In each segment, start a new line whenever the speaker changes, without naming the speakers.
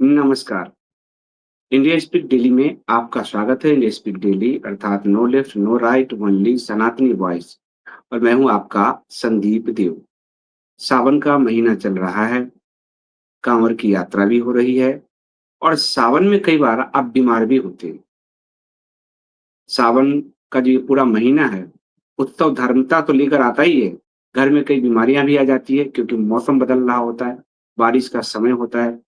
नमस्कार। India speak daily में आपका स्वागत है। इंडिया स्पीक डेली अर्थात no left, no right, only Sanatani voice और मैं हूँ आपका संदीप देव। सावन का महीना चल रहा है, कांवड़ की यात्रा भी हो रही है और सावन में कई बार आप बीमार भी होते हैं। सावन का जो ये पूरा महीना है, उत्सव धार्मिकता तो लेकर आता ही है। घर में कई बीमारियाँ भी आ जाती है क्योंकि मौसम बदल रहा होता है, बारिश का समय होता है।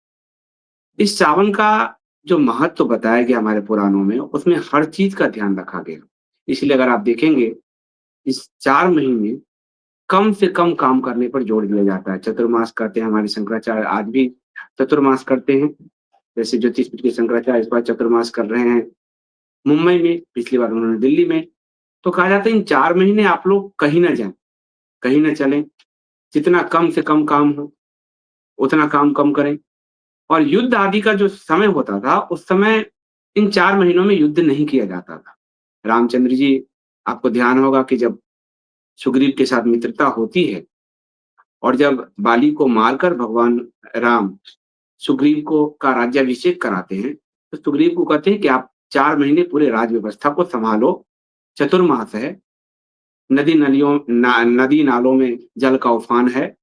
इस सावन का जो महत्व बताया गया हमारे पुराणों में, उसमें हर चीज़ का ध्यान रखा गया। इसलिए अगर आप देखेंगे, इस 4 महीने कम से कम काम करने पर जोर दिया जाता है। चतुर्मास करते हैं हमारे शंकराचार्य, आज भी चतुर्मास करते हैं। जैसे ज्योतिषपीठ के शंकराचार्य इस बार चतुर्मास कर रहे हैं मुंबई में, पिछली बार उन्होंने दिल्ली में। तो कहा जाता है इन 4 महीने आप लोग कहीं ना जाएँ, कहीं ना चलें, जितना कम से कम काम हो, उतना काम कम करें। और युद्ध आदि का जो समय होता था, उस समय इन 4 महीनों में युद्ध नहीं किया जाता था। रामचंद्र जी, आपको ध्यान होगा कि जब सुग्रीव के साथ मित्रता होती है और जब बाली को मारकर भगवान राम सुग्रीव को का राज्याभिषेक कराते हैं, तो सुग्रीव को कहते हैं कि आप 4 महीने पूरे राज व्यवस्था को सँभालो, चतुर्मास है, नदी-नालों में जल का उफान है,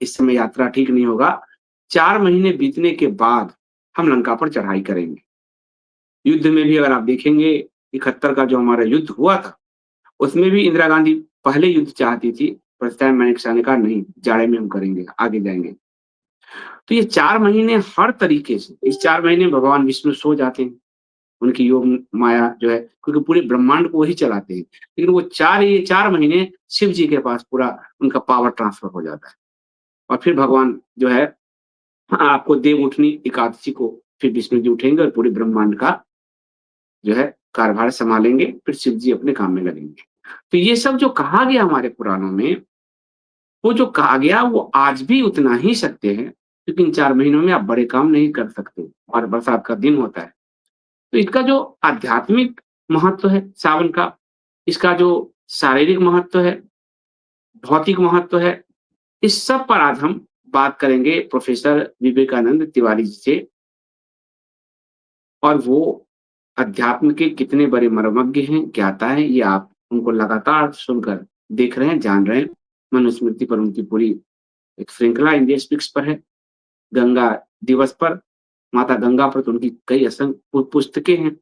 इस समय यात्रा ठीक नहीं होगा। 4 महीने बीतने के बाद हम लंका पर चढ़ाई करेंगे। युद्ध में भी अगर आप देखेंगे 71 का जो हमारा युद्ध हुआ था, उसमें भी इंदिरा गांधी पहले युद्ध चाहती थी, पर उस टाइम मैनेक्शा ने कहा नहीं, जाड़े में हम करेंगे, आगे जाएँगे। तो ये 4 महीने हर तरीके से इस 4 महीने में भगवान विष्णु सो जाते हैं, उनकी योग माया जो है क्योंकि पूरे ब्रह्मांड को वही चलाते हैं। लेकिन वो 4 महीने शिव जी के पास पूरा उनका पावर ट्रांसफर हो जाता है और फिर भगवान जो है आपको देवउठनी एकादशी को फिर विष्णु जी उठेंगे और पूरे ब्रह्मांड का जो है कार्यभार सँभालेंगे, फिर शिव जी अपने काम में लगेंगे। तो ये सब जो कहा गया हमारे पुराणों में, वो जो कहा गया वो आज भी उतना ही सत्य है, क्योंकि इन 4 महीनों में आप बड़े काम नहीं कर सकते और बरसात का दिन होता है। तो इसका जो आध्यात्मिक महत्व है सावन का, इसका जो शारीरिक महत्व है, भौतिक महत्व है, इस सब पर आज हम बात करेंगे प्रोफ़ेसर विवेकानंद तिवारी जी से और वो अध्यात्म के कितने बड़े मर्मज्ञ हैं, ज्ञाता हैं, ये आप उनको लगातार सुनकर देख रहे हैं, जान रहे हैं। मनुस्मृति पर उनकी पूरी एक श्रृंखला इंडिया स्पीक्स पर है। गंगा दिवस पर, माता गंगा पर तो उनकी कई असंख्य पुस्तकें हैं।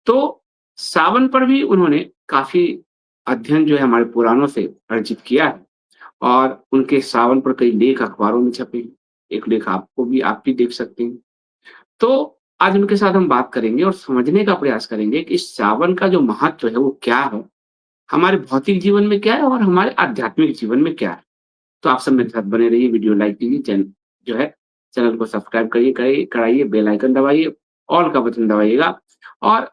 तो सावन पर भी उन्होंने काफ़ी अध्ययन जो है हमारे पुराणों से अर्जित किया है और उनके सावन पर कई लेख अखबारों में छपे हैं। एक लेख आप भी देख सकते हैं। तो आज उनके साथ हम बात करेंगे और समझने का प्रयास करेंगे कि सावन का जो महत्व है वो क्या है? हमारे भौतिक जीवन में क्या है और हमारे आध्यात्मिक जीवन में क्या है? तो आप सब मेरे साथ बने रहिए, वीडियो लाइक कीजिए, जो है चैनल को सब्सक्राइब कराइए, बेल आइकन दबाइए, ऑल का बटन दबाइएगा और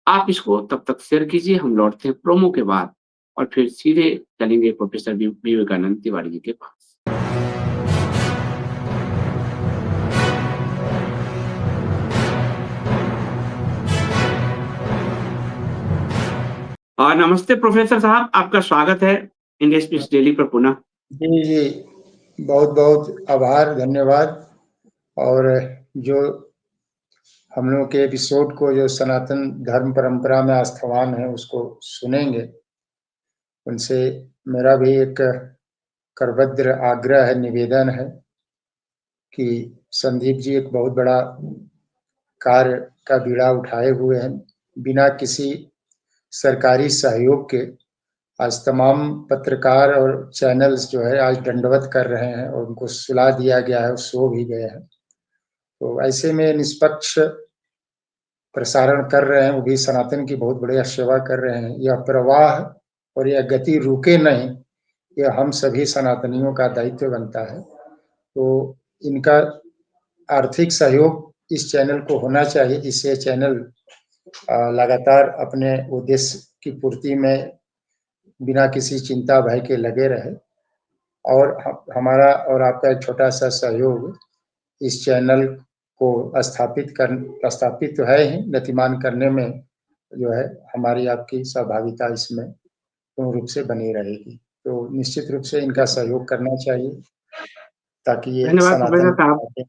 आप इसको तब तक शेयर कीजिए। हम लौटते हैं प्रोमो के बाद और फिर सीधे चलेंगे प्रोफेसर विवेकानंद तिवारी जी के पास। नमस्ते प्रोफेसर साहब, आपका स्वागत है इंडिया स्पीच डेली पर पुनः।
जी, जी। बहुत-बहुत आभार, धन्यवाद। और जो हम लोग के एपिसोड को जो सनातन धर्म परंपरा में आस्थावान है, उसको सुनेंगे, उनसे मेरा भी एक करबद्ध आग्रह है, निवेदन है कि संदीप जी एक बहुत बड़ा कार्य का बीड़ा उठाए हुए हैं। बिना किसी सरकारी सहयोग के आज तमाम पत्रकार और चैनल्स जो है आज दंडवत कर रहे हैं और उनको सुला दिया गया है, सो भी गए हैं। तो ऐसे में निष्पक्ष प्रसारण कर रहे हैं, वो भी सनातन की बहुत बढ़िया सेवा कर रहे हैं। यह प्रवाह और यह गति रुके नहीं, यह हम सभी सनातनियों का दायित्व बनता है। तो इनका आर्थिक सहयोग इस चैनल को होना चाहिए, जिससे चैनल लगातार अपने उद्देश्य की पूर्ति में बिना किसी चिंता भय के लगे रहे। और हमारा और आपका एक छोटा-सा सहयोग इस चैनल को स्थापित तो है ही, गतिमान करने में जो है हमारी आपकी सहभागिता इसमें पूर्ण रूप से बनी रहेगी। तो निश्चित रूप से इनका सहयोग करना चाहिए ताकि ये
धन्यवाद
सनातन
प्रोफेसर साहब।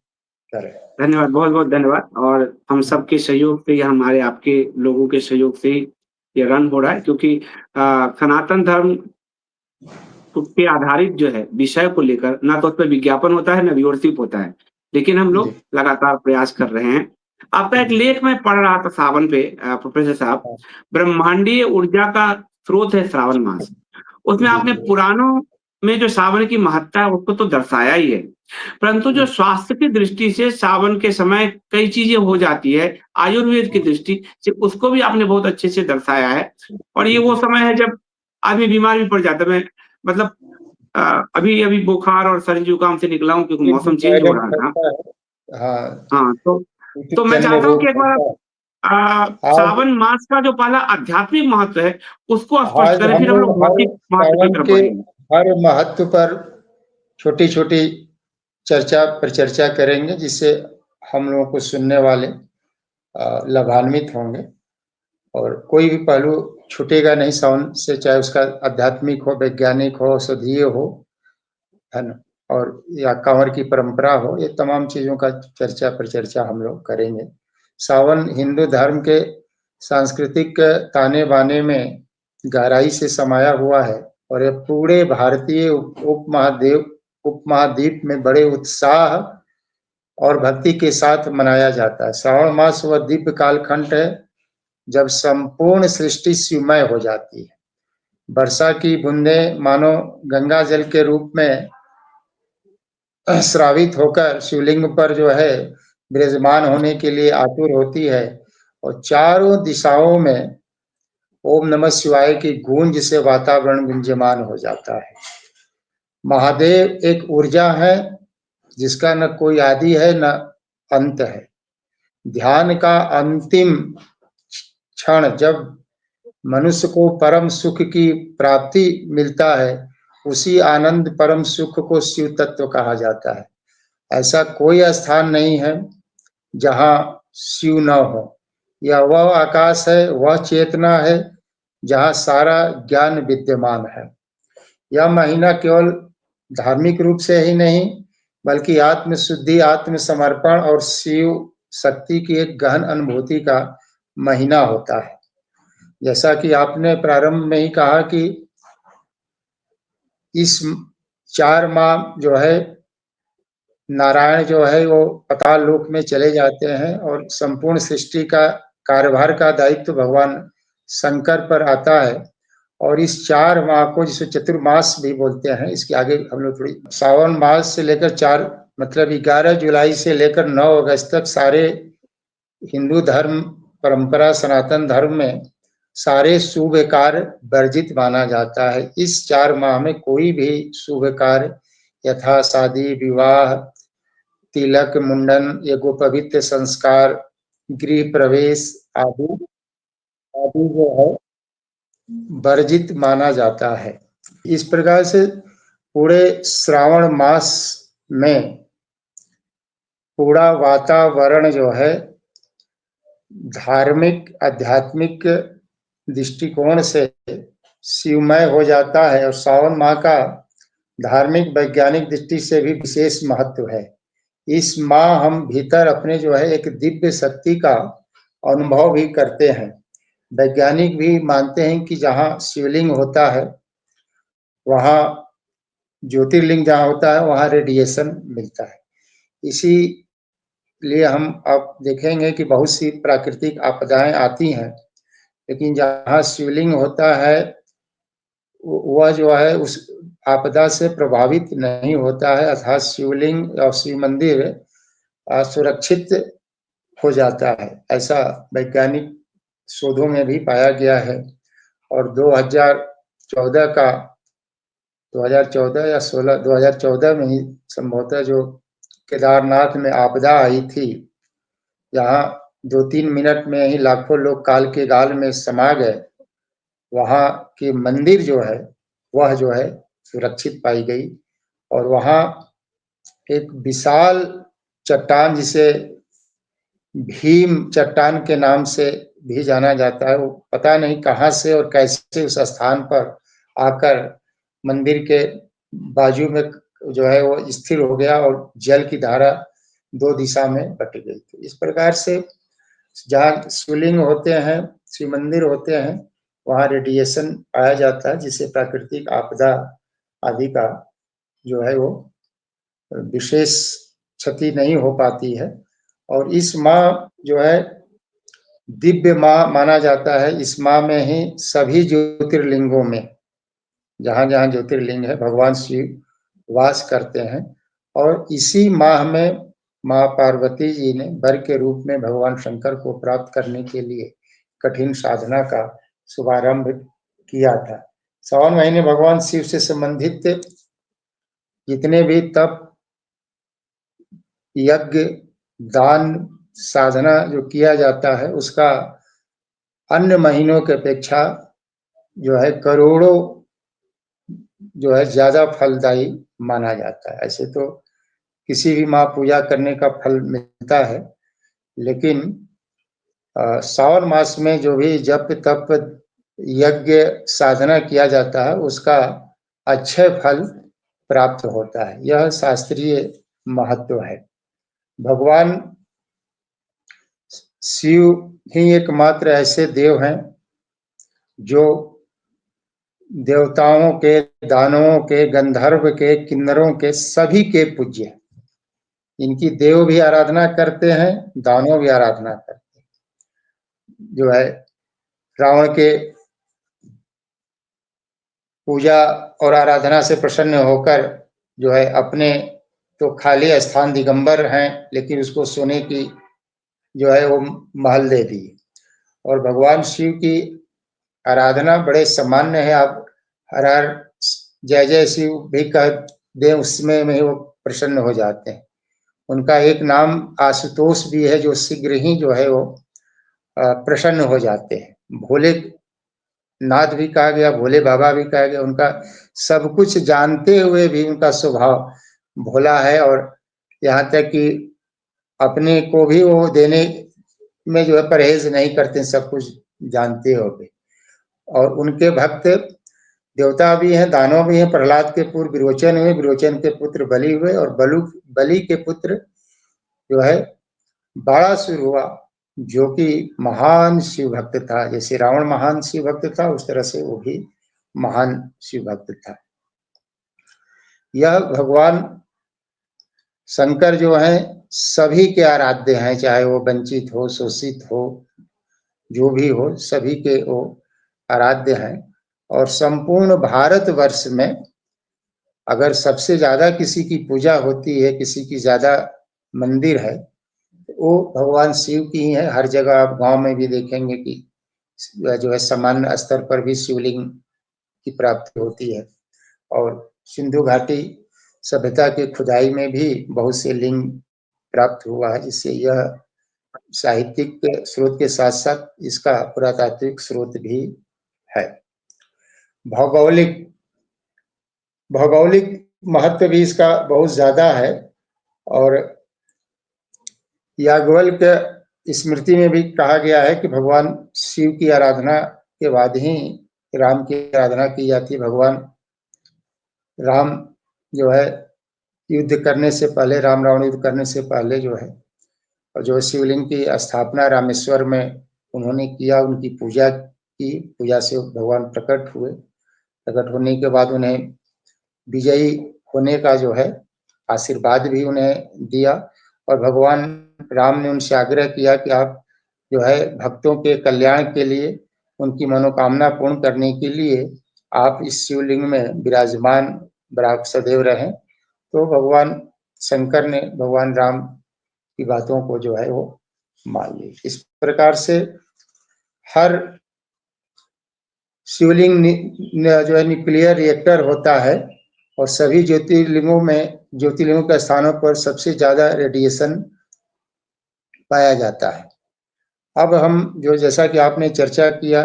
करें।
धन्यवाद, बहुत-बहुत धन्यवाद और हम सबके सहयोग से या हमारे आपके लोगों के सहयोग से ये रन हो रहा है क्योंकि सनातन धर्म के आधारित जो है विषय को लेकर ना तो उसपे विज्ञापन होता है, ना व्यूअरशिप होता है। लेकिन हम
जी।
लोग लगातार प्रयास कर रहे हैं। आपका एक लेख मैं पढ़ रहा था सावन पे प्रोफ़ेसर साहब,
हाँ,
ब्रह्मांडीय ऊर्जा का स्रोत है श्रावण मास। उसमें
जी,
आपने
जी।
पुराणों में जो सावन की महत्ता है उसको तो दर्शाया ही है। परंतु जो
हुँ,
स्वास्थ्य की दृष्टि से सावन के समय कई चीज़ें हो जाती है, आयुर्वेद की दृष्टि से उसको भी आपने बहुत अच्छे से दर्शाया है। और ये वो
जी।
समय है जब आदमी बीमार भी पड़ जाता है। मैं मतलब अ, अभी-अभी बुखार और सर्दी-जुकाम से निकला हूँ क्योंकि
कीट
मौसम चेंज हो
बैगन
रहा था।
फलता है। हाँ,
हाँ, तो मैं
जन्य
चाहता हूँ
रोग
कि एक बार
फलता है। आज
सावन मास का जो पहला आध्यात्मिक महत्व है, उसको स्पष्ट
आज
करें,
हम
फिर हम
लोग
लोग
हर
भौतिक महत्व की
सावन
तरफ
के
बढ़ेंगे।
हर महत्व पर छोटी-छोटी चर्चा परिचर्चा करेंगे, जिससे हम लोगों को सुनने वाले लाभान्वित होंगे और कोई भी पहलू छूटेगा नहीं सावन से, चाहे उसका आध्यात्मिक हो, वैज्ञानिक हो, औषधीय हो, है ना? और या काँवड़ की परंपरा हो, ये तमाम चीज़ों का चर्चा परिचर्चा हम लोग करेंगे। सावन हिंदू धर्म के सांस्कृतिक ताने-बाने में गहराई से समाया हुआ है और ये पूरे भारतीय उपमहाद्वीप में बड़े उत्साह और भक्ति के साथ मनाया जाता है। श्रावण मास वह दिव्य कालखंड है, जब संपूर्ण सृष्टि शिवमय हो जाती है। वर्षा की बूंदें मानो गंगा जल के रूप में स्रावित होकर शिवलिंग पर जो है विराजमान होने के लिए आतुर होती है और चारों दिशाओं में ओम नमः शिवाय की गूंज से वातावरण गुंजयमान हो जाता है। महादेव एक ऊर्जा है, जिसका न कोई आदि है न अंत है। ध्यान का अंतिम क्षण जब मनुष्य को परम सुख की प्राप्ति मिलता है, उसी आनंद परम सुख को शिव तत्व कहा जाता है। ऐसा कोई स्थान नहीं है जहाँ शिव न हो। यह वह आकाश है, वह चेतना है, जहाँ सारा ज्ञान विद्यमान है। यह महीना केवल धार्मिक रूप से ही नहीं, बल्कि आत्म-शुद्धि, आत्म-समर्पण और शिव शक्ति की एक गहन अनुभूति का महीना होता है। जैसा कि आपने प्रारंभ में ही कहा कि इस 4 माह जो है नारायण जो है वो पाताल लोक में चले जाते हैं और संपूर्ण सृष्टि का कार्यभार का दायित्व भगवान शंकर पर आता है और इस 4 माह को जिसे चतुर्मास भी बोलते हैं, इसके आगे हम लोग थोड़ी सावन मास से लेकर 4 मतलब 11 जुलाई से लेकर 9 अगस्त तक सारे हिंदू धर्म परंपरा सनातन धर्म में सारे शुभ कार्य वर्जित माना जाता है। इस 4 माह में कोई भी शुभ कार्य यथा शादी, विवाह, तिलक, मुंडन, यज्ञोपवीत संस्कार, गृह प्रवेश आदि आदि जो है वर्जित माना जाता है। इस प्रकार से पूरे श्रावण मास में पूरा वातावरण जो है धार्मिक, आध्यात्मिक दृष्टिकोण से शिवमय हो जाता है और सावन माह का धार्मिक, वैज्ञानिक दृष्टि से भी विशेष महत्व है। इस माह हम भीतर अपने जो है एक दिव्य शक्ति का अनुभव भी करते हैं। वैज्ञानिक भी मानते हैं कि जहाँ शिवलिंग होता है, वहाँ ज्योतिर्लिंग जहाँ होता है, वहाँ रेडिएशन मिलता है। इसीलिए हम अब देखेंगे कि बहुत सी प्राकृतिक आपदाएँ आती हैं, लेकिन जहाँ शिवलिंग होता है, वह जो है उस आपदा से प्रभावित नहीं होता है, अर्थात शिवलिंग और शिव मंदिर सुरक्षित हो जाता है। ऐसा वैज्ञानिक शोधों में भी पाया गया है और 2014 का 2014 या 16 2014 में ही संभवतः जो केदारनाथ में आपदा आई थी, जहाँ 2-3 मिनट में ही लाखों लोग काल के गाल में समा गए, वहाँ की मंदिर जो है, वह जो है सुरक्षित पाई गई और वहाँ एक विशाल चट्टान जिसे भीम चट्टान के नाम से भी जाना जाता है, वो पता नहीं कहाँ से और कैसे उस स्थान पर आकर मंदिर के बाजू में जो है वो स्थिर हो गया और जल की धारा 2 दिशा में बट गई। तो इस प्रकार से जहाँ शिवलिंग होते हैं, शिव मंदिर होते हैं, वहाँ रेडिएशन पाया जाता है, जिससे प्राकृतिक आपदा आदि का जो है वो विशेष क्षति नहीं हो पाती है। और इस माँ जो है दिव्य माँ माना जाता है। इस माँ में ही सभी ज्योतिर्लिंगों में, जहाँ-जहाँ ज्योतिर्लिंग है, भगवान शिव वास करते हैं। और इसी माह में माँ पार्वती जी ने वर के रूप में भगवान शंकर को प्राप्त करने के लिए कठिन साधना का शुभारंभ किया था। सावन महीने भगवान शिव से संबंधित जितने भी तप, यज्ञ, दान, साधना जो किया जाता है, उसका अन्य महीनों की अपेक्षा जो है करोड़ों जो है ज़्यादा फलदायी माना जाता है। ऐसे तो किसी भी माँ पूजा करने का फल मिलता है, लेकिन सावन मास में जो भी जप, तप, यज्ञ, साधना किया जाता है, उसका अक्षय फल प्राप्त होता है। यह शास्त्रीय महत्व है। भगवान शिव ही एकमात्र ऐसे देव हैं जो देवताओं के, दानवों के, गंधर्व के, किन्नरों के सभी के पूज्य हैं। इनकी देव भी आराधना करते हैं, दानव भी आराधना करते हैं। जो है रावण के पूजा और आराधना से प्रसन्न होकर जो है अपने तो खाली स्थान दिगंबर हैं, लेकिन उसको सोने की जो है वो महल दे दी। और भगवान शिव की आराधना बड़े सामान्य है। आप हर हर जय जय शिव भी कह दें, उसमें में वो प्रसन्न हो जाते हैं। उनका एक नाम आशुतोष भी है, जो शीघ्र ही जो है वो प्रसन्न हो जाते हैं। भोले नाथ भी कहा गया, भोले बाबा भी कहा गया। उनका सब कुछ जानते हुए भी उनका स्वभाव भोला है, और यहाँ तक कि अपने को भी वो देने में जो है परहेज नहीं करते, सब कुछ जानते हो भी। और उनके भक्त देवता भी हैं, दानव भी हैं। प्रहलाद के पूर्व विरोचन हुए, विरोचन के पुत्र बलि हुए, और बलि के पुत्र जो है बाणासुर हुआ, जो कि महान शिव भक्त था। जैसे रावण महान शिव भक्त था, उस तरह से वो भी महान शिव भक्त था। यह भगवान शंकर जो हैं सभी के आराध्य हैं, चाहे वो वंचित हो, शोषित हो, जो भी हो, सभी के वो आराध्य हैं। और संपूर्ण भारतवर्ष में अगर सबसे ज्यादा किसी की पूजा होती है, किसी की ज्यादा मंदिर है, वो भगवान शिव की ही है। हर जगह आप गांव में भी देखेंगे कि जो है सामान्य स्तर पर भी शिवलिंग की प्राप्ति होती है। और सिंधु घाटी सभ्यता की खुदाई में भी बहुत से लिंग प्राप्त हुआ है, जिससे यह साहित्यिक स्रोत के साथ साथ इसका पुरातात्विक स्रोत भी है। भौगोलिक भौगोलिक महत्व भी इसका बहुत ज्यादा है। और याज्ञवल्क्य स्मृति में भी कहा गया है कि भगवान शिव की आराधना के बाद ही राम की आराधना की जाती है। भगवान राम जो है युद्ध करने से पहले, राम रावण युद्ध करने से पहले जो है, और जो शिवलिंग की स्थापना रामेश्वर में उन्होंने किया, उनकी पूजा की, पूजा से भगवान प्रकट हुए। प्रकट होने के बाद उन्हें विजयी होने का जो है आशीर्वाद भी उन्हें दिया। और भगवान राम ने उनसे आग्रह किया कि आप जो है भक्तों के कल्याण के लिए, उनकी मनोकामना पूर्ण करने के लिए आप इस शिवलिंग में विराजमान सदैव रहें। तो भगवान शंकर ने भगवान राम की बातों को जो है वो मान ली। इस प्रकार से हर शिवलिंग जो है न्यूक्लियर रिएक्टर होता है, और सभी ज्योतिर्लिंगों के स्थानों पर सबसे ज्यादा रेडिएशन पाया जाता है। अब हम जो, जैसा कि आपने चर्चा किया,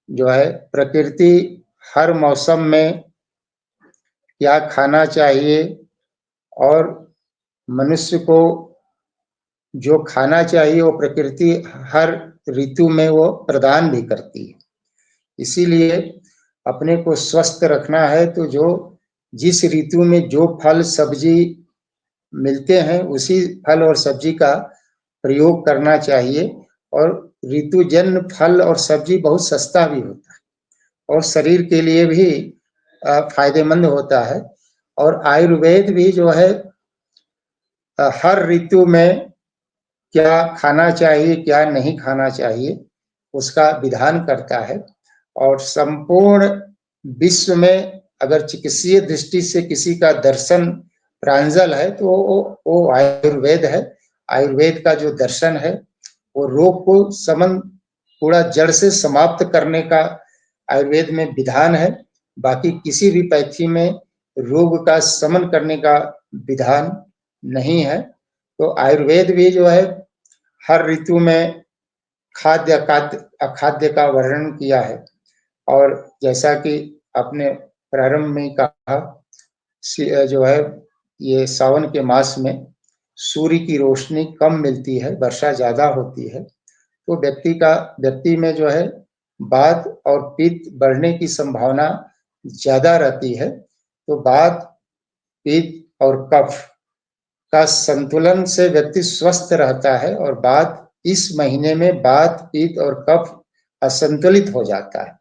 जो है प्रकृति हर मौसम में क्या खाना चाहिए, और मनुष्य को जो खाना चाहिए वो प्रकृति हर ऋतु में वो प्रदान भी करती है। इसीलिए अपने को स्वस्थ रखना है तो जो जिस ऋतु में जो फल सब्जी मिलते हैं उसी फल और सब्जी का प्रयोग करना चाहिए। और ऋतुजन्य फल और सब्जी बहुत सस्ता भी होता है और शरीर के लिए भी फायदेमंद होता है। और आयुर्वेद भी जो है हर ऋतु में क्या खाना चाहिए, क्या नहीं खाना चाहिए, उसका विधान करता है। और संपूर्ण विश्व में अगर चिकित्सीय दृष्टि से किसी का दर्शन प्रांजल है तो वो आयुर्वेद है। आयुर्वेद का जो दर्शन है वो रोग को समन पूरा जड़ से समाप्त करने का आयुर्वेद में विधान है। बाकी किसी भी पैथी में रोग का समन करने का विधान नहीं है। तो आयुर्वेद भी जो है हर ऋतु में खाद्य अखाद्य का वर्णन किया है। और जैसा कि आपने प्रारंभ में कहा, जो है ये सावन के मास में सूर्य की रोशनी कम मिलती है, वर्षा ज्यादा होती है, तो व्यक्ति में जो है वात और पित्त बढ़ने की संभावना ज्यादा रहती है। तो वात, पित्त और कफ का संतुलन से व्यक्ति स्वस्थ रहता है। और वात इस महीने में वात, पित्त और कफ असंतुलित हो जाता है।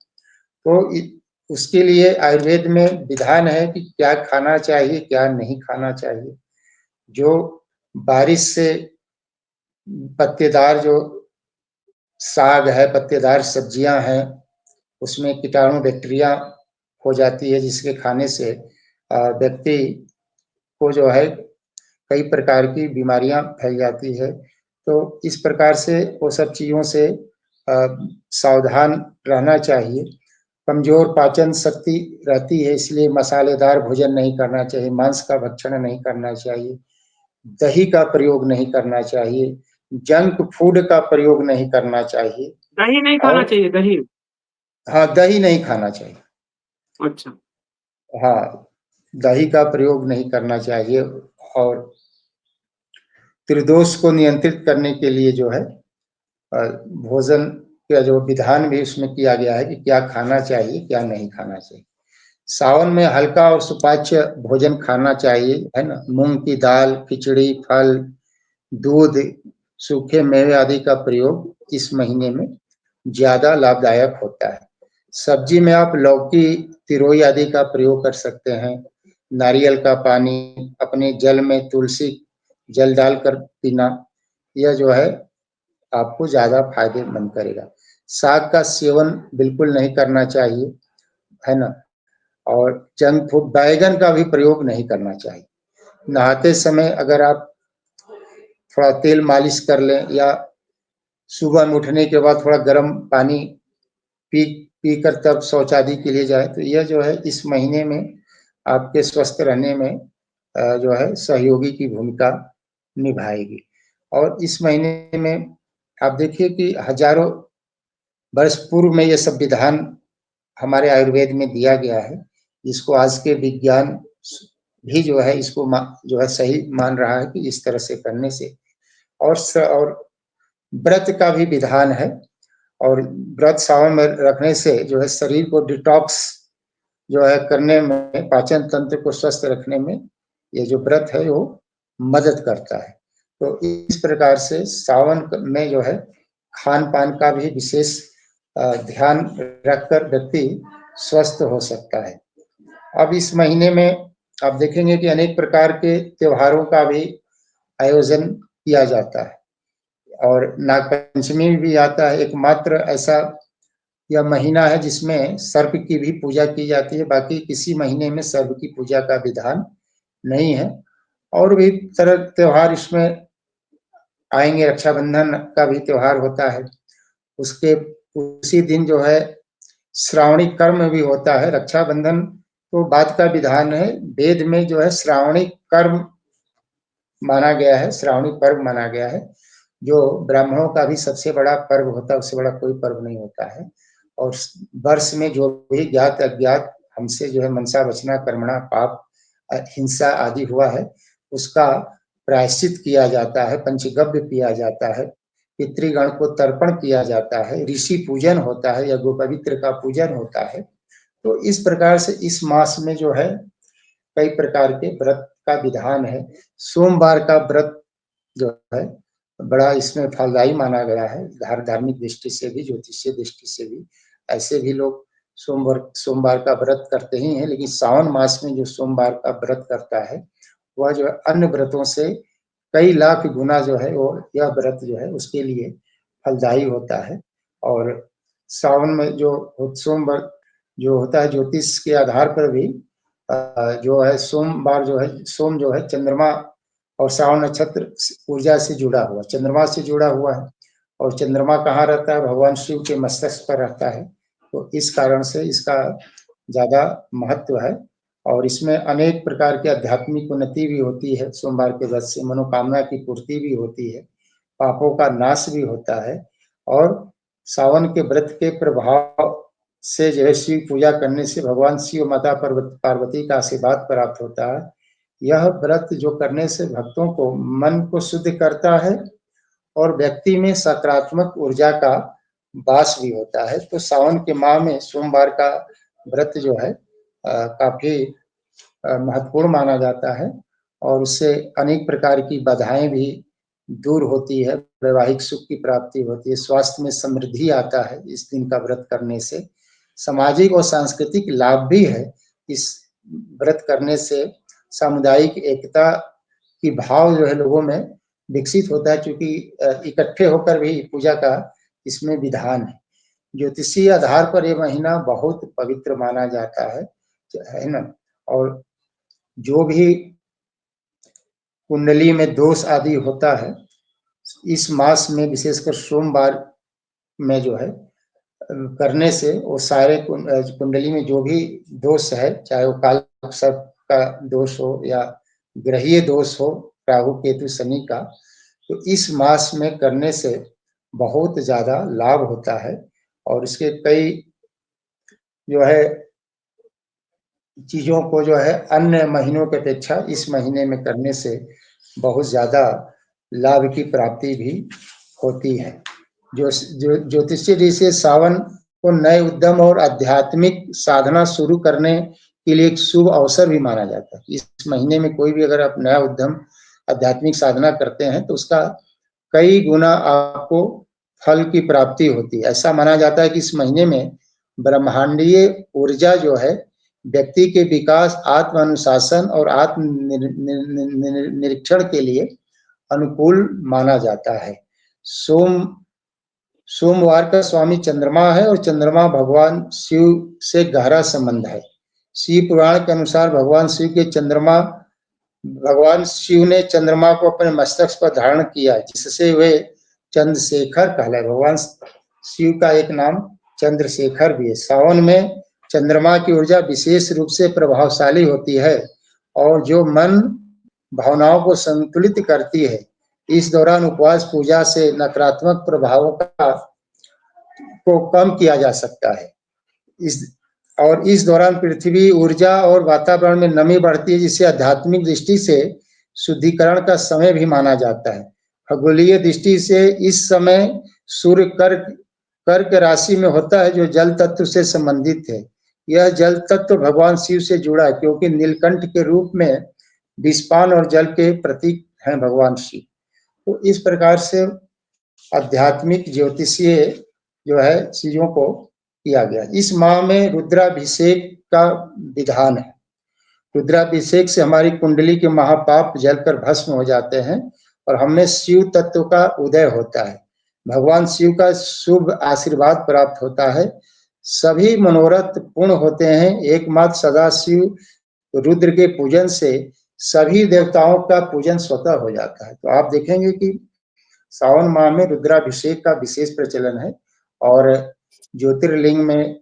तो उसके लिए आयुर्वेद में विधान है कि क्या खाना चाहिए, क्या नहीं खाना चाहिए। जो बारिश से पत्तेदार जो साग है, पत्तेदार सब्जियां हैं, उसमें कीटाणु बैक्टीरिया हो जाती है, जिसके खाने से व्यक्ति को जो है कई प्रकार की बीमारियां फैल जाती है। तो इस प्रकार से वो सब चीजों से सावधान रहना चाहिए। कमजोर पाचन शक्ति रहती है, इसलिए मसालेदार भोजन नहीं करना चाहिए, मांस का भक्षण नहीं करना चाहिए, दही का प्रयोग नहीं करना चाहिए, जंक फूड का प्रयोग नहीं करना चाहिए।
दही नहीं खाना
और
चाहिए, दही?
हाँ, दही नहीं खाना चाहिए।
अच्छा।
हाँ, दही का प्रयोग नहीं करना चाहिए। और त्रिदोष को नियंत्रित करने के लिए जो है भोजन का जो विधान भी उसमें किया गया है कि क्या खाना चाहिए, क्या नहीं खाना चाहिए। सावन में हल्का और सुपाच्य भोजन खाना चाहिए, है ना। मूंग की दाल, खिचड़ी, फल, दूध, सूखे मेवे आदि का प्रयोग इस महीने में ज्यादा लाभदायक होता है। सब्जी में आप लौकी, तिरोई आदि का प्रयोग कर सकते हैं। नारियल का पानी, अपने जल में तुलसी जल डालकर पीना, यह जो है आपको ज्यादा फायदेमंद करेगा। साग का सेवन बिल्कुल नहीं करना चाहिए, है ना। और जंक फूड, बैगन का भी प्रयोग नहीं करना चाहिए। नहाते समय अगर आप थोड़ा तेल मालिश कर लें या सुबह में उठने के बाद थोड़ा गर्म पानी पी पीकर तब शौच आदि के लिए जाए, तो यह जो है इस महीने में आपके स्वस्थ रहने में जो है सहयोगी की भूमिका निभाएगी। और इस महीने में आप देखिए कि हजारों वर्ष पूर्व में ये सब विधान हमारे आयुर्वेद में दिया गया है। इसको आज के विज्ञान भी जो है इसको जो है सही मान रहा है कि इस तरह से करने से। और व्रत का भी विधान है। और व्रत सावन में रखने से जो है शरीर को डिटॉक्स जो है करने में, पाचन तंत्र को स्वस्थ रखने में ये जो व्रत है वो मदद करता है। तो इस प्रकार से सावन में जो है खान पान का भी विशेष ध्यान रखकर व्यक्ति स्वस्थ हो सकता है। अब इस महीने में आप देखेंगे कि अनेक प्रकार के त्योहारों का भी आयोजन किया जाता है। और नागपंचमी भी आता है। एकमात्र ऐसा यह महीना है जिसमें सर्प की भी पूजा की जाती है, बाकी किसी महीने में सर्प की पूजा का विधान नहीं है। और भी तरह त्योहार इसमें आएंगे। रक्षाबंधन का भी त्योहार होता है, उसके उसी दिन जो है श्रावणी कर्म भी होता है। रक्षाबंधन तो बाद का विधान है, वेद में जो है श्रावणी कर्म माना गया है, श्रावणी पर्व माना गया है, जो ब्राह्मणों का भी सबसे बड़ा पर्व होता है, उससे बड़ा कोई पर्व नहीं होता है। और वर्ष में जो भी ज्ञात अज्ञात हमसे जो है मनसा वचना कर्मणा पाप हिंसा आदि हुआ है, उसका प्रायश्चित किया जाता है, पंचगव्य पिया जाता है, पितृगण को तर्पण किया जाता है, ऋषि पूजन होता है, यज्ञोपवीत्र का पूजन होता है। तो इस प्रकार से इस मास में जो है कई प्रकार के व्रत का विधान है। सोमवार का व्रत जो है बड़ा इसमें फलदायी माना गया है, धार्मिक दृष्टि से भी, ज्योतिषीय दृष्टि से भी। ऐसे भी लोग सोमवार का व्रत करते ही हैं, लेकिन सावन मास में जो सोमवार का व्रत करता है वह जो है अन्य व्रतों से कई लाख गुना जो है वो यह व्रत जो है उसके लिए फलदायी होता है। और सावन में जो सोमवार जो होता है, ज्योतिष के आधार पर भी जो है सोमवार जो है, सोम जो है चंद्रमा और श्रावण नक्षत्र ऊर्जा से जुड़ा हुआ, चंद्रमा से जुड़ा हुआ है। और चंद्रमा कहाँ रहता है? भगवान शिव के मस्तक पर रहता है। तो इस कारण से इसका ज्यादा महत्व है। और इसमें अनेक प्रकार की आध्यात्मिक उन्नति भी होती है। सोमवार के व्रत से मनोकामना की पूर्ति भी होती है, पापों का नाश भी होता है। और सावन के व्रत के प्रभाव से जो है शिव पूजा करने से भगवान शिव माता पार्वती का आशीर्वाद प्राप्त होता है। यह व्रत जो करने से भक्तों को मन को शुद्ध करता है और व्यक्ति में सकारात्मक ऊर्जा का वास भी होता है। तो सावन के माह में सोमवार का व्रत जो है काफी महत्वपूर्ण माना जाता है। और उससे अनेक प्रकार की बाधाएं भी दूर होती है, वैवाहिक सुख की प्राप्ति होती है, स्वास्थ्य में समृद्धि आता है इस दिन का व्रत करने से। सामाजिक और सांस्कृतिक लाभ भी है इस व्रत करने से। सामुदायिक एकता की भाव जो है लोगों में विकसित होता है, क्योंकि इकट्ठे होकर भी पूजा का इसमें विधान है। ज्योतिषीय आधार पर यह महीना बहुत पवित्र माना जाता है ना। और जो भी कुंडली में दोष आदि होता है, इस मास में विशेषकर सोमवार में जो है करने से वो सारे कुंडली में जो भी दोष है, चाहे वो काल सर्प का दोष हो या ग्रहीय दोष हो, राहु केतु शनि का, तो इस मास में करने से बहुत ज्यादा लाभ होता है। और इसके कई जो है चीजों को जो है अन्य महीनों की अपेक्षा इस महीने में करने से बहुत ज्यादा लाभ की प्राप्ति भी होती है। जो ज्योतिषीय रीति से सावन को नए उद्यम और आध्यात्मिक साधना शुरू करने के लिए एक शुभ अवसर भी माना जाता है। इस महीने में कोई भी अगर आप नया उद्यम आध्यात्मिक साधना करते हैं तो उसका कई गुना आपको फल की प्राप्ति होती है। ऐसा माना जाता है कि इस महीने में ब्रह्मांडीय ऊर्जा जो है व्यक्ति के विकास, आत्म अनुशासन और आत्म निरीक्षण के लिए अनुकूल माना जाता है। सोमवार का स्वामी चंद्रमा है और चंद्रमा भगवान शिव से गहरा संबंध है। शिव पुराण के अनुसार भगवान शिव ने चंद्रमा को अपने मस्तक पर धारण किया, जिससे वे चंद्रशेखर कहलाए। भगवान शिव का एक नाम चंद्रशेखर भी है। सावन में चंद्रमा की ऊर्जा विशेष रूप से प्रभावशाली होती है और जो मन भावनाओं को संतुलित करती है। इस दौरान उपवास पूजा से नकारात्मक प्रभावों को कम किया जा सकता है। इस दौरान पृथ्वी ऊर्जा और वातावरण में नमी बढ़ती है, जिससे आध्यात्मिक दृष्टि से शुद्धिकरण का समय भी माना जाता है। खगोलीय दृष्टि से इस समय सूर्य कर्क राशि में होता है, जो जल तत्व से संबंधित है। यह जल तत्व भगवान शिव से जुड़ा है, क्योंकि नीलकंठ के रूप में विषपान और जल के प्रतीक हैं भगवान शिव। तो इस प्रकार से आध्यात्मिक ज्योतिषीय जो है चीजों को किया गया। इस माह में रुद्राभिषेक का विधान है। रुद्राभिषेक से हमारी कुंडली के महापाप जलकर भस्म हो जाते हैं और हमें शिव तत्व का उदय होता है। भगवान शिव का शुभ आशीर्वाद प्राप्त होता है। सभी मनोरथ पूर्ण होते हैं। एकमात्र सदाशिव रुद्र के पूजन से सभी देवताओं का पूजन स्वतः हो जाता है। तो आप देखेंगे कि सावन माह में रुद्राभिषेक का विशेष प्रचलन है और ज्योतिर्लिंग में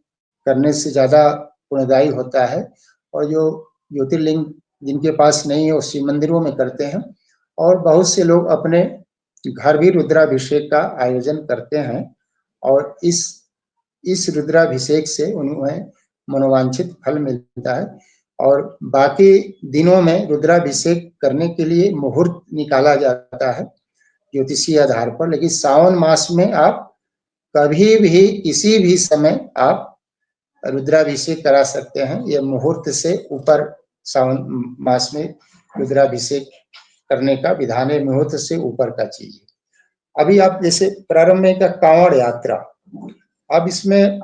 करने से ज्यादा पुण्यदायी होता है। और जो ज्योतिर्लिंग जिनके पास नहीं है वो शिव मंदिरों में करते हैं और बहुत से लोग अपने घर भी रुद्राभिषेक का आयोजन करते हैं और इस रुद्राभिषेक से उन्हें मनोवांछित फल मिलता है। और बाकी दिनों में रुद्राभिषेक करने के लिए मुहूर्त निकाला जाता है ज्योतिषीय आधार पर, लेकिन सावन मास में आप कभी भी किसी भी समय आप रुद्राभिषेक करा सकते हैं। यह मुहूर्त से ऊपर सावन मास में रुद्राभिषेक करने का विधान है, मुहूर्त से ऊपर का चीज है। अभी आप जैसे प्रारंभ में का कांवड़ यात्रा, अब इसमें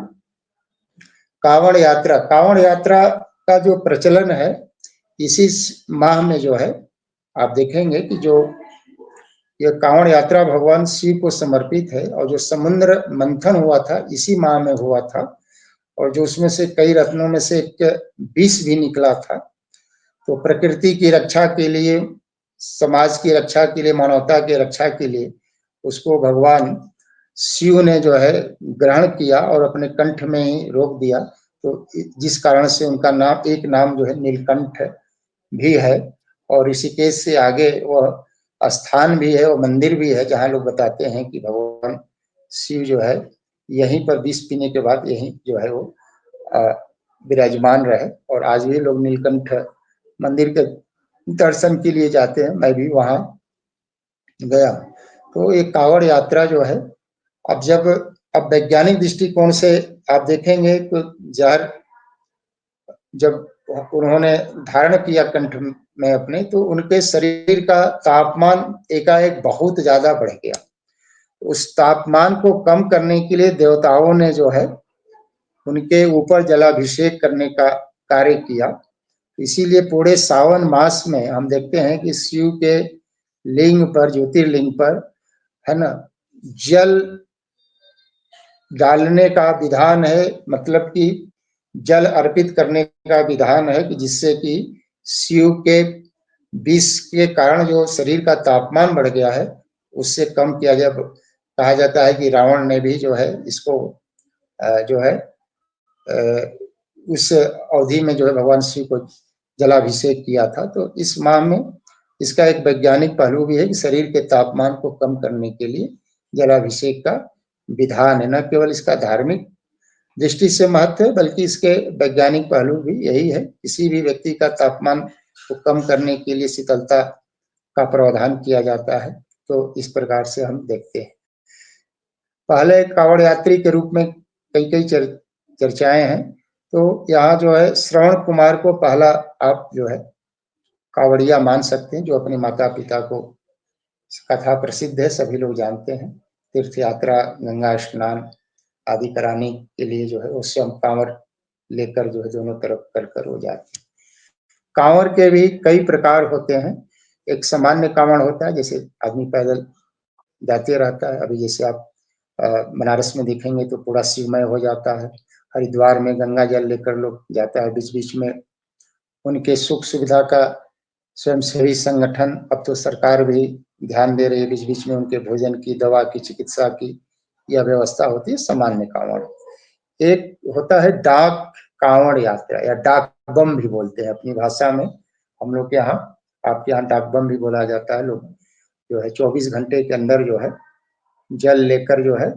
कांवड़ यात्रा का जो प्रचलन है इसी माह में जो है आप देखेंगे कि जो ये कांवड़ यात्रा भगवान शिव को समर्पित है, और जो समुद्र मंथन हुआ था इसी माह में हुआ था, और जो उसमें से कई रत्नों में से एक विष भी निकला था। तो प्रकृति की रक्षा के लिए, समाज की रक्षा के लिए, मानवता की रक्षा के लिए उसको भगवान शिव ने जो है ग्रहण किया और अपने कंठ में ही रोक दिया। तो जिस कारण से उनका नाम, एक नाम जो है नीलकंठ भी है, और ऋषिकेश से आगे वह स्थान भी है, वो मंदिर भी है जहाँ लोग बताते हैं कि भगवान शिव जो है यहीं पर विष पीने के बाद यहीं जो है वो विराजमान रहे, और आज भी लोग नीलकंठ मंदिर के दर्शन के लिए जाते हैं। मैं भी वहां गया। तो एक कांवड़ यात्रा जो है, अब वैज्ञानिक दृष्टिकोण से आप देखेंगे तो जब उन्होंने धारण किया कंठ में अपने, तो उनके शरीर का तापमान एकाएक बहुत ज्यादा बढ़ गया। उस तापमान को कम करने के लिए देवताओं ने जो है उनके ऊपर जलाभिषेक करने का कार्य किया। इसीलिए पूरे सावन मास में हम देखते हैं कि शिव के लिंग पर, ज्योतिर्लिंग पर, है ना, जल डालने का विधान है, मतलब कि जल अर्पित करने का विधान है, कि जिससे कि शिव के विष के कारण जो शरीर का तापमान बढ़ गया है उससे कम किया जाए। कहा जाता है कि रावण ने भी जो है इसको जो है उस अवधि में जो है भगवान शिव को जलाभिषेक किया था। तो इस माह में इसका एक वैज्ञानिक पहलू भी है कि शरीर के तापमान को कम करने के लिए जलाभिषेक का विधान है। न केवल इसका धार्मिक दृष्टि से महत्व है, बल्कि इसके वैज्ञानिक पहलू भी यही है। किसी भी व्यक्ति का तापमान को कम करने के लिए शीतलता का प्रावधान किया जाता है। तो इस प्रकार से हम देखते हैं। पहले कांवड़ यात्री के रूप में कई कई चर्चाएं हैं। तो यहाँ जो है श्रवण कुमार को पहला आप जो है कांवड़िया मान सकते हैं, जो अपने माता पिता को, कथा प्रसिद्ध है, सभी लोग जानते हैं, तीर्थ यात्रा, गंगा स्नान आदि कराने के लिए जो है वो स्वयं कांवर लेकर जो है दोनों तरफ कर कर हो जाते हैं। कांवर के भी कई प्रकार होते हैं। एक सामान्य कांवड़ होता है, जैसे आदमी पैदल जाते रहता है। अभी जैसे आप बनारस में देखेंगे तो पूरा शिवमय हो जाता है। हरिद्वार में गंगा जल लेकर लोग जाता है। बीच बीच में उनके सुख सुविधा का स्वयंसेवी संगठन, अब तो सरकार भी ध्यान दे रही है, बीच बीच में उनके भोजन की, दवा की, चिकित्सा की यह व्यवस्था होती है। सामान्य कांवड़। एक होता है डाक कांवड़ यात्रा, या डाक बम भी बोलते हैं अपनी भाषा में। हम लोग के यहाँ, आपके यहाँ डाक बम भी बोला जाता है। लोग जो है 24 घंटे के अंदर जो है जल लेकर जो है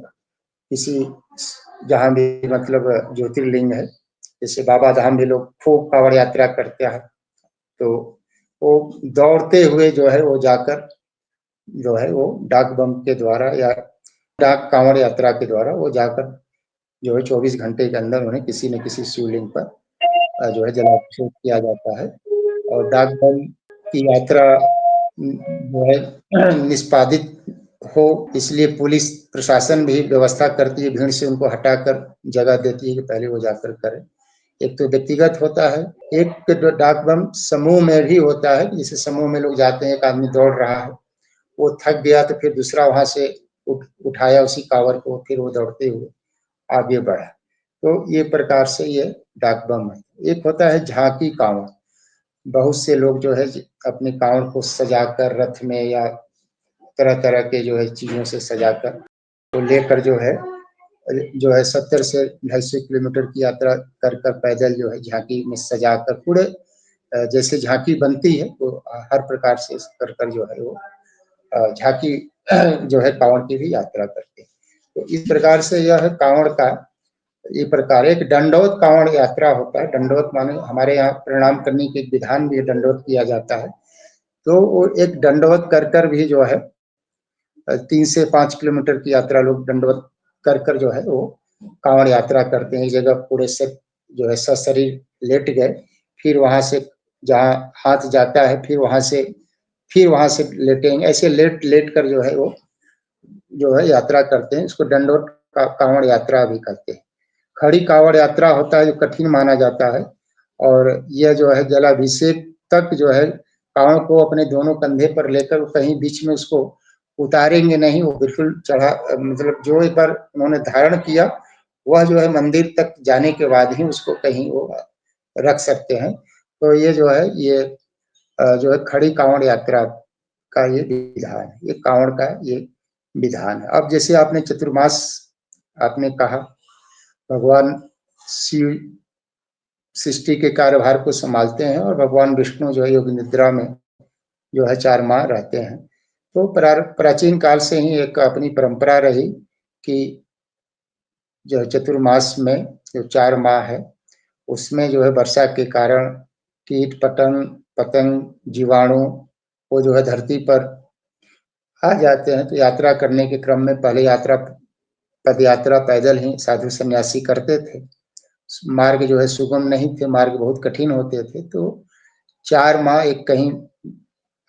किसी, जहाँ भी मतलब ज्योतिर्लिंग है, जैसे बाबा धाम भी लोग खूब कांवड़ यात्रा करते हैं। तो वो दौड़ते हुए जो है वो जाकर जो है वो डाक बम के द्वारा या डाक कांवड़ यात्रा के द्वारा वो जाकर जो है 24 घंटे के अंदर उन्हें किसी न किसी शिवलिंग पर जो है जलाभिषेक किया जाता है। और डाक बम की यात्रा जो है निष्पादित हो, इसलिए पुलिस प्रशासन भी व्यवस्था करती है, भीड़ से उनको हटाकर जगह देती है कि पहले वो जाकर करें। एक तो व्यक्तिगत होता है, एक डाक बम समूह में भी होता है। जैसे समूह में लोग जाते हैं, एक आदमी दौड़ रहा है, वो थक गया तो फिर दूसरा वहां से उठाया उसी कांवर को, फिर वो दौड़ते हुए आगे बढ़ा। तो ये प्रकार से ये डाक बम है। एक होता है झांकी कांवर। बहुत से लोग जो है अपने कांवर को सजाकर रथ में या तरह तरह के जो है चीजों से सजाकर तो लेकर जो है 70 से 250 किलोमीटर की यात्रा कर कर पैदल जो है झांकी में सजाकर पूरे जैसे झांकी बनती है तो हर प्रकार से कर कर जो है वो झांकी जो है कांवड़ की भी यात्रा करते हैं। तो इस प्रकार से यह कांवड़ का ये प्रकार। एक दंडवत कांवड़ यात्रा होता है। दंडवत माने हमारे यहाँ प्रणाम करने के एक विधान भी दंडवत किया जाता है। तो वो एक दंडवत कर कर भी जो है 3 से 5 किलोमीटर की यात्रा लोग दंडवत कर कर जो है वो कांवड़ यात्रा करते हैं। एक जगह पूरे से जो है सशरीर लेट गए, फिर वहां से जहाँ हाथ जाता है फिर वहाँ से लेटेंगे, ऐसे लेट लेट कर जो है वो जो है यात्रा करते हैं। इसको दंडोत कांवड़ यात्रा भी कहते हैं। खड़ी कांवड़ यात्रा होता है जो कठिन माना जाता है, और यह जो है जलाभिषेक तक जो है कांवड़ को अपने दोनों कंधे पर लेकर कहीं बीच में उसको उतारेंगे नहीं, वो बिल्कुल चढ़ा, मतलब जो एक बार उन्होंने धारण किया वह जो है मंदिर तक जाने के बाद ही उसको कहीं वो रख सकते हैं। तो ये जो है ये जो है खड़ी कांवड़ यात्रा का ये विधान है, ये कांवड़ का ये विधान है। अब जैसे आपने चतुर्मास आपने कहा, भगवान शिव सृष्टि के कार्यभार को संभालते हैं और भगवान विष्णु जो है योग निद्रा में जो है 4 माह रहते हैं। तो प्राचीन काल से ही एक अपनी परंपरा रही कि जो चतुर्मास में जो 4 माह है उसमें जो है वर्षा के कारण कीट पतंग जीवाणु वो जो है धरती पर आ जाते हैं। तो यात्रा करने के क्रम में पहले पद यात्रा पैदल ही साधु सन्यासी करते थे। मार्ग जो है सुगम नहीं थे, मार्ग बहुत कठिन होते थे। तो 4 माह एक कहीं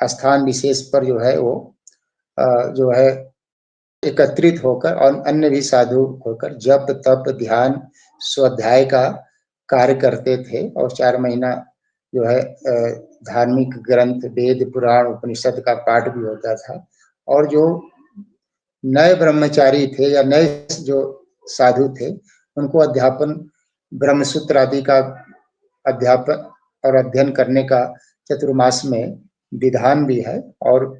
स्थान विशेष पर जो है वो जो है एकत्रित होकर और अन्य भी साधु होकर जप तप ध्यान स्वाध्याय का कार्य करते थे। और 4 महीना जो है धार्मिक ग्रंथ वेद पुराण उपनिषद का पाठ भी होता था। और जो नए ब्रह्मचारी थे या नए जो साधु थे उनको अध्यापन ब्रह्मसूत्र आदि का अध्यापन और अध्ययन करने का चतुर्मास में विधान भी है। और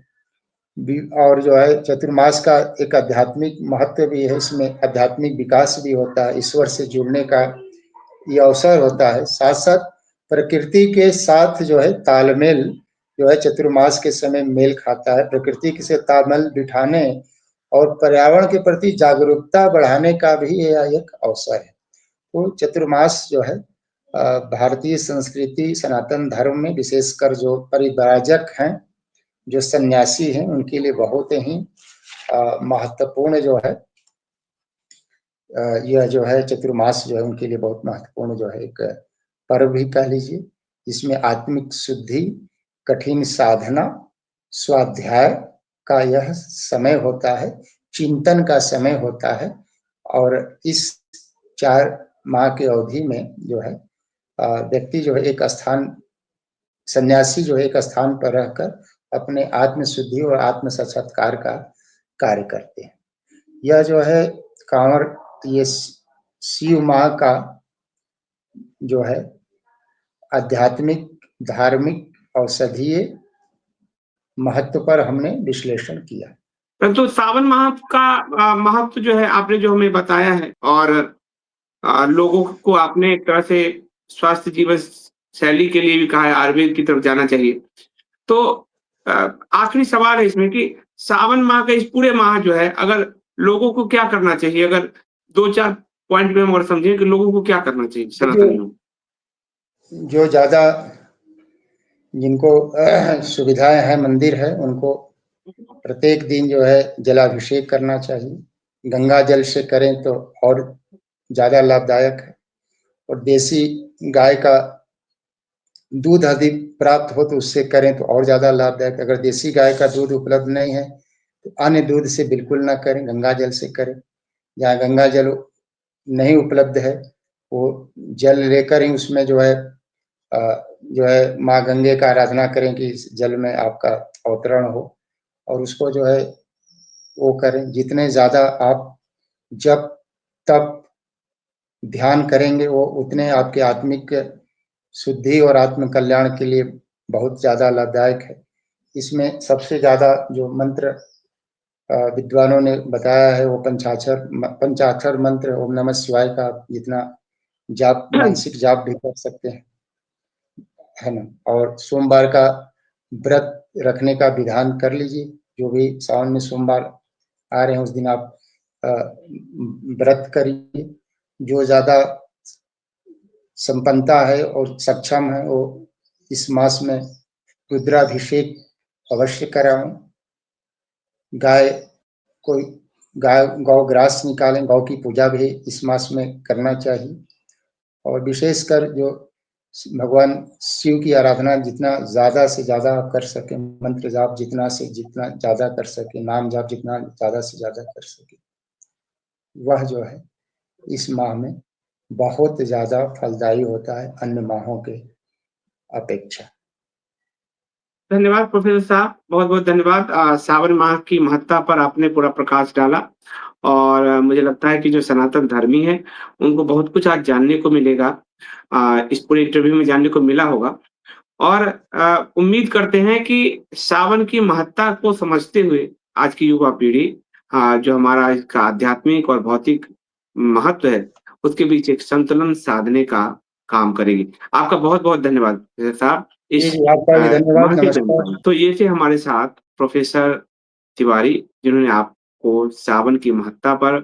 जो है चतुर्मास का एक आध्यात्मिक महत्व भी है, इसमें आध्यात्मिक विकास भी होता है, ईश्वर से जुड़ने का ये अवसर होता है। साथ साथ प्रकृति के साथ जो है तालमेल जो है चतुर्मास के समय मेल खाता है। प्रकृति से तालमेल बिठाने और पर्यावरण के प्रति जागरूकता बढ़ाने का भी यह एक अवसर है। तो चतुर्मास जो है भारतीय संस्कृति सनातन धर्म में विशेषकर जो परिव्राजक हैं जो सन्यासी हैं उनके लिए बहुत ही महत्वपूर्ण जो है यह जो है चतुर्मास जो है उनके लिए बहुत महत्वपूर्ण जो है एक पर्व भी कह लीजिए। इसमें आत्मिक शुद्धि कठिन साधना स्वाध्याय का यह समय होता है, चिंतन का समय होता है। और इस 4 माह की अवधि में जो है व्यक्ति जो है एक स्थान सन्यासी जो है एक स्थान पर रहकर अपने आत्म शुद्धि और आत्म साक्षात्कार का कार्य करते हैं। यह जो है कांवड़ ये शिव माह का जो है आध्यात्मिक धार्मिक औषधीय महत्व पर हमने विश्लेषण किया।
परंतु सावन माह का महत्व जो है आपने जो हमें बताया है और लोगों को आपने एक तरह से स्वास्थ्य जीवन शैली के लिए भी कहा है, आयुर्वेद की तरफ जाना चाहिए। तो अ, आखिरी सवाल है इसमें कि सावन माह का इस पूरे माह जो है अगर लोगों को क्या करना चाहिए? अगर 2-4 पॉइंट में हम अगर समझें कि लोगों को क्या करना चाहिए
जो
सनातनियों को?
जो ज़्यादा जिनको सुविधाएं हैं मंदिर है उनको प्रत्येक दिन जो है जलाभिषेक करना चाहिए। गंगा जल से करें तो और ज़्यादा लाभदायक है। और देसी गाय का दूध अधिक प्राप्त हो तो उससे करें तो और ज़्यादा लाभदायक। अगर देसी गाय का दूध उपलब्ध नहीं है तो अन्य दूध से बिल्कुल ना करें, गंगा जल से करें। जहाँ गंगा जल नहीं उपलब्ध है वो जल लेकर ही उसमें जो है माँ गंगे का आराधना करें कि इस जल में आपका अवतरण हो। और उसको जो है वो करें। जितने ज़्यादा आप जप तप ध्यान करेंगे वो उतने आपके आत्मिक शुद्धि और आत्म कल्याण के लिए बहुत ज़्यादा लाभदायक है। इसमें सबसे ज़्यादा जो मंत्र विद्वानों ने बताया है वो पंचाक्षर मंत्र ओम नमः शिवाय का जितना जाप मानसिक जाप भी कर सकते हैं, है ना। और सोमवार का व्रत रखने का विधान कर लीजिए। जो भी सावन में सोमवार आ रहे हैं उस दिन आप व्रत करिए। जो ज़्यादा संपन्नता है और सक्षम है वो इस मास में रुद्राभिषेक अवश्य कराएं। गाय कोई गौ ग्रास निकालें, गौ की पूजा भी इस मास में करना चाहिए। और विशेषकर जो भगवान शिव की आराधना जितना ज़्यादा से ज़्यादा आप कर सकें, मंत्र जाप जितना से जितना ज़्यादा कर सकें, नाम जाप जितना ज़्यादा से ज़्यादा कर सकें, वह जो है इस माह में बहुत ज़्यादा फलदायी होता है अन्य माहों के अपेक्षा।
धन्यवाद प्रोफ़ेसर साहब, बहुत-बहुत धन्यवाद। सावन माह की महत्ता पर आपने पूरा प्रकाश डाला और मुझे लगता है कि जो सनातन धर्मी हैं, उनको बहुत कुछ आज जानने को मिलेगा। इस पूरे इंटरव्यू में जानने को मिला होगा और उम्मीद करते हैं कि सावन की महत्ता को समझते हुए आज की युवा पीढ़ी जो हमारा इसका आध्यात्मिक और भौतिक महत्व है, उसके बीच एक संतुलन साधने का काम करेगी। आपका बहुत-बहुत धन्यवाद प्रोफ़ेसर साहब।
जी,
इस
जी, आपका भी धन्यवाद,
महत्वपूर्ण
नमस्कार।
जानकारी तो ये थे हमारे साथ प्रोफ़ेसर तिवारी, जिन्होंने आपको सावन की महत्ता पर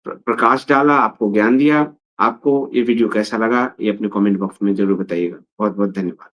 प्रकाश डाला, आपको ज्ञान दिया। आपको ये वीडियो कैसा लगा, ये अपने कमेंट बॉक्स में ज़रूर बताइएगा। बहुत-बहुत धन्यवाद।